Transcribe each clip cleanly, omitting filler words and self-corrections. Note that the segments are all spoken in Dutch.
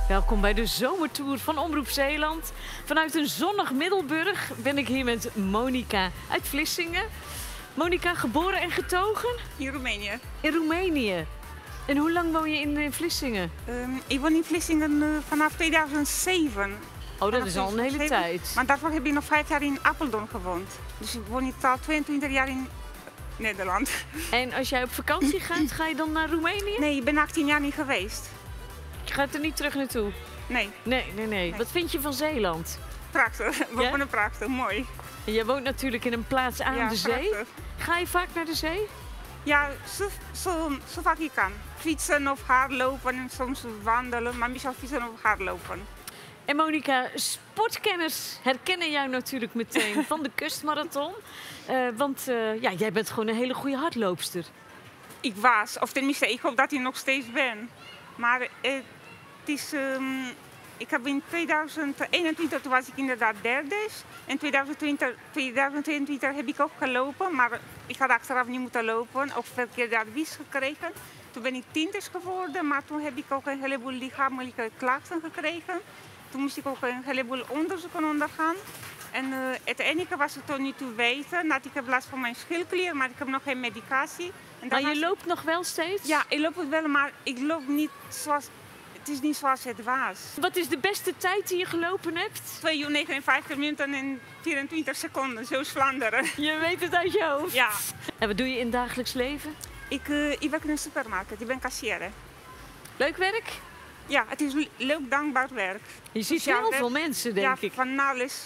Welkom bij de zomertour van Omroep Zeeland. Vanuit een zonnig Middelburg ben ik hier met Monica uit Vlissingen. Monica, geboren en getogen? In Roemenië. In Roemenië. En hoe lang woon je in Vlissingen? Ik woon in Vlissingen vanaf 2007. Oh, dat is al een hele tijd. Maar daarvoor heb ik nog 5 jaar in Apeldoorn gewoond. Dus ik woon hier al 22 jaar in Nederland. En als jij op vakantie gaat, ga je dan naar Roemenië? Nee, ik ben 18 jaar niet geweest. Je gaat er niet terug naartoe? Nee. Nee. Wat vind je van Zeeland? Prachtig. We wonen prachtig. Mooi. En jij woont natuurlijk in een plaats aan de zee. Prachtig. Ga je vaak naar de zee? Ja, zo vaak je kan. Fietsen of hardlopen en soms wandelen, maar meestal fietsen of hardlopen. En Monica, sportkenners herkennen jou natuurlijk meteen van de kustmarathon. Want jij bent gewoon een hele goede hardloopster. Ik was, of tenminste, ik hoop dat ik nog steeds ben. Maar het is, ik heb in 2021, toen was ik inderdaad derde. En 2022 heb ik ook gelopen, maar ik had achteraf niet moeten lopen. Of verkeerde advies gekregen. Toen ben ik tiende geworden, maar toen heb ik ook een heleboel lichamelijke klachten gekregen. Toen moest ik ook een heleboel onderzoeken ondergaan. En uiteindelijk was het tot nu toe weten dat ik heb last van mijn schildklier, maar ik heb nog geen medicatie. Maar je loopt nog wel steeds? Ja, ik loop het wel, maar ik loop niet zoals... Het is niet zoals het was. Wat is de beste tijd die je gelopen hebt? 2 uur 59 minuten en 24 seconden, zo is Vlaanderen. Je weet het uit je hoofd? Ja. En wat doe je in het dagelijks leven? Ik werk in een supermarkt, ik ben kassière. Leuk werk? Ja, het is leuk, dankbaar werk. Je ziet heel veel mensen, denk ik. Ja, van alles.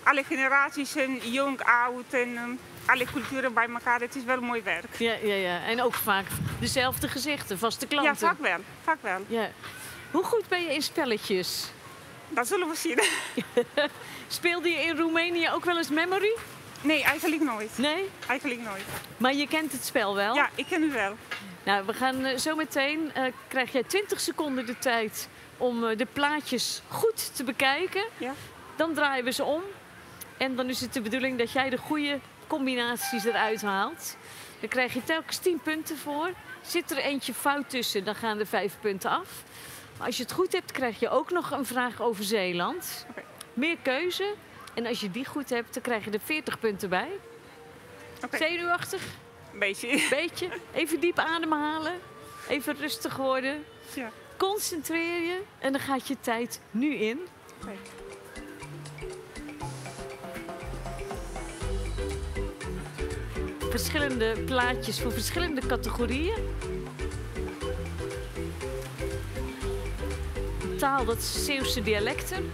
Alle generaties, en jong, oud en alle culturen bij elkaar. Het is wel mooi werk. Ja. En ook vaak dezelfde gezichten, vaste klanten. Ja, vaak wel. Ja. Hoe goed ben je in spelletjes? Dat zullen we zien. Speelde je in Roemenië ook wel eens Memory? Nee, eigenlijk nooit. Nee? Eigenlijk nooit. Maar je kent het spel wel? Ja, ik ken het wel. Nou, we gaan zo meteen, krijg jij 20 seconden de tijd om de plaatjes goed te bekijken. Ja. Dan draaien we ze om. En dan is het de bedoeling dat jij de goede combinaties eruit haalt. Dan krijg je telkens 10 punten voor. Zit er eentje fout tussen, dan gaan er 5 punten af. Maar als je het goed hebt, krijg je ook nog een vraag over Zeeland. Okay. Meer keuze. En als je die goed hebt, dan krijg je er 40 punten bij. Okay. Zenuwachtig? Een beetje. Beetje. Even diep ademhalen. Even rustig worden. Ja. Concentreer je. En dan gaat je tijd nu in. Okay. Verschillende plaatjes voor verschillende categorieën. Taal, dat is Zeeuwse dialecten.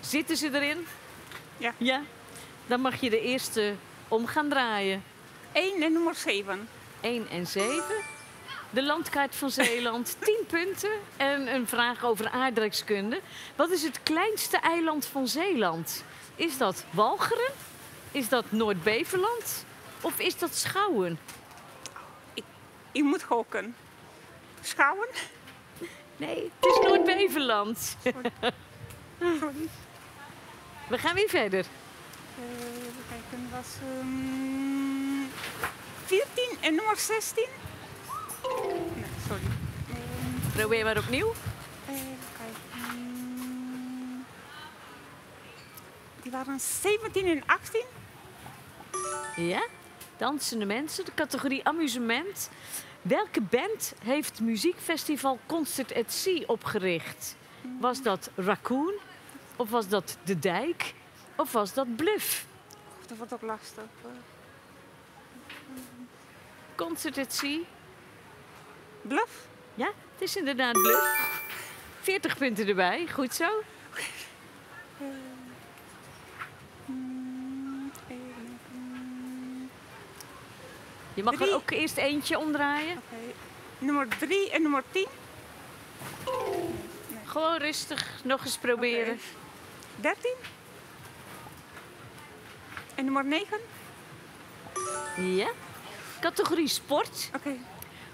Zitten ze erin? Ja. Ja. Dan mag je de eerste om gaan draaien. 1 en nummer 7. 1 en 7. De landkaart van Zeeland, 10 punten. En een vraag over aardrijkskunde. Wat is het kleinste eiland van Zeeland? Is dat Walcheren? Is dat Noord-Beveland? Of is dat Schouwen? Ik moet gokken. Schouwen? Nee, het is Noord-Beveland. Sorry. We gaan weer verder. Even kijken, was 14 en nummer 16? Nee, sorry. Probeer maar opnieuw. Even kijken. Die waren 17 en 18? Ja, dansende mensen, de categorie amusement. Welke band heeft muziekfestival Concert at Sea opgericht? Was dat Raccoon? Of was dat De Dijk? Of was dat Bluff? Dat wordt ook lastig. Concert at Sea? Bluff? Ja, het is inderdaad Bluff. 40 punten erbij, goed zo. Je mag er ook eerst eentje omdraaien. Okay. Nummer 3 en nummer 10? Nee. Gewoon rustig, nog eens proberen. Okay. 13? En nummer 9? Ja. Categorie sport. Oké.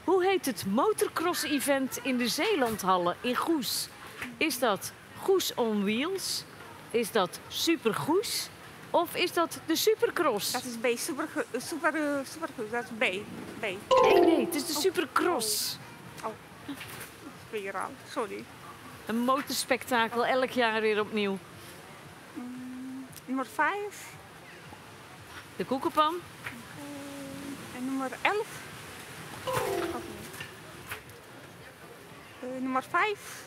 Hoe heet het motocross-event in de Zeelandhallen in Goes? Is dat Goes on Wheels? Is dat Super Goes? Of is dat de Supercross? Dat is B. Supercross, dat is B. B. Nee, het is de Supercross. Oh, weer al. Sorry. Een motorspektakel, elk jaar weer opnieuw. Nummer 5. De koekenpan. En nummer 11. Ook niet. Nummer 5.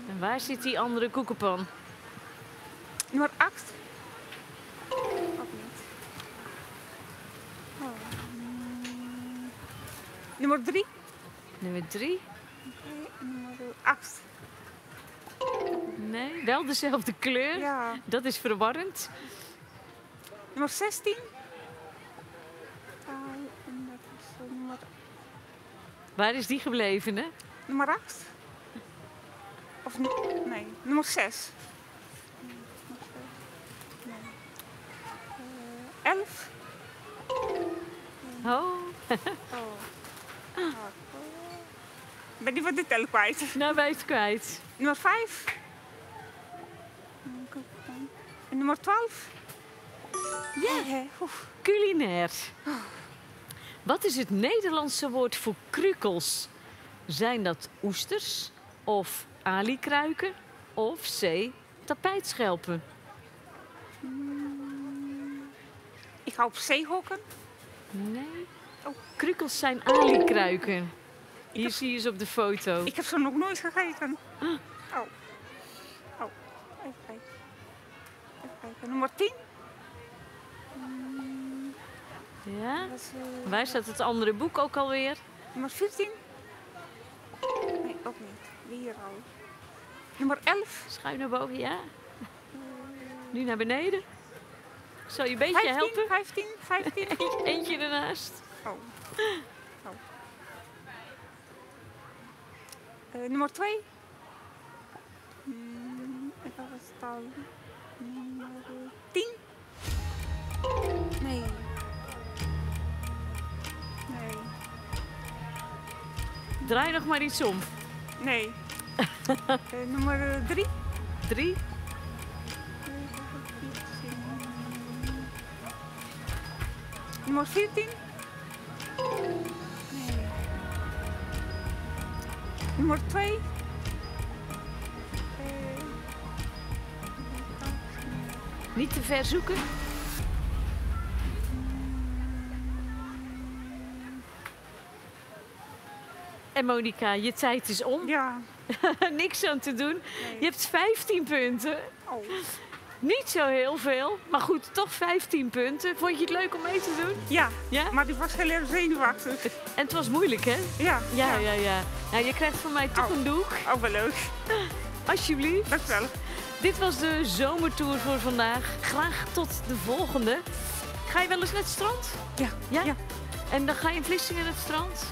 En waar zit die andere koekenpan? Nummer 8. Ook niet. Oh. Nummer 3. Nummer 3. Nummer 8. Nee, wel dezelfde kleur. Ja. Dat is verwarrend. Nummer 16. En dat is Waar is die gebleven, hè? nummer 8. Of nee, nummer 6. Nee. 11. Oh, Ben die van de tel kwijt? nou ben je het kwijt. Nummer 5. En nummer 12. Ja. Culinair. Wat is het Nederlandse woord voor krukels? Zijn dat oesters of alikruiken of C, tapijtschelpen? Ik ga op C hokken. Nee. Oh. Krukels zijn alikruiken. Hier zie je ze op de foto. Ik heb ze nog nooit gegeten. Oh. Oh. Even kijken. Even kijken. Nummer 10. Ja? Dat is, Waar staat het andere boek ook alweer? nummer 14. Nee, ook niet. Weer al. Nummer 11. Schuin naar boven, ja. Nu naar beneden. Zal je een beetje 15, helpen? 15, 15. Eentje ernaast. Oh. Oh. Nummer 2. En dat was het al. Nummer 10. Nee. Nee. Draai nog maar iets om. Nee. Nummer 3. 3. Nummer 14. Nee. Nummer 2. Niet te ver zoeken. En Monica, je tijd is om. Ja. Niks aan te doen. Nee. Je hebt 15 punten. Oh. Niet zo heel veel, maar goed, toch 15 punten. Vond je het leuk om mee te doen? Ja. Ja? Maar die was heel erg zenuwachtig. En het was moeilijk, hè? Ja. Ja. Nou, je krijgt van mij toch Oh. een doek. Ook wel leuk. Alsjeblieft. Dankjewel. Dit was de zomertour voor vandaag. Graag tot de volgende. Ga je wel eens naar het strand? Ja. Ja? Ja. En dan ga je in Vlissingen naar het strand?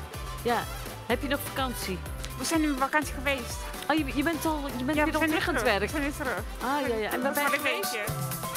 Ja. Heb je nog vakantie? We zijn nu op vakantie geweest. Oh, je bent Ja, weer we op zijn terug aan het werk? We zijn weer terug. Ah, ja. En waar Dat ben je was maar een geweest? beetje.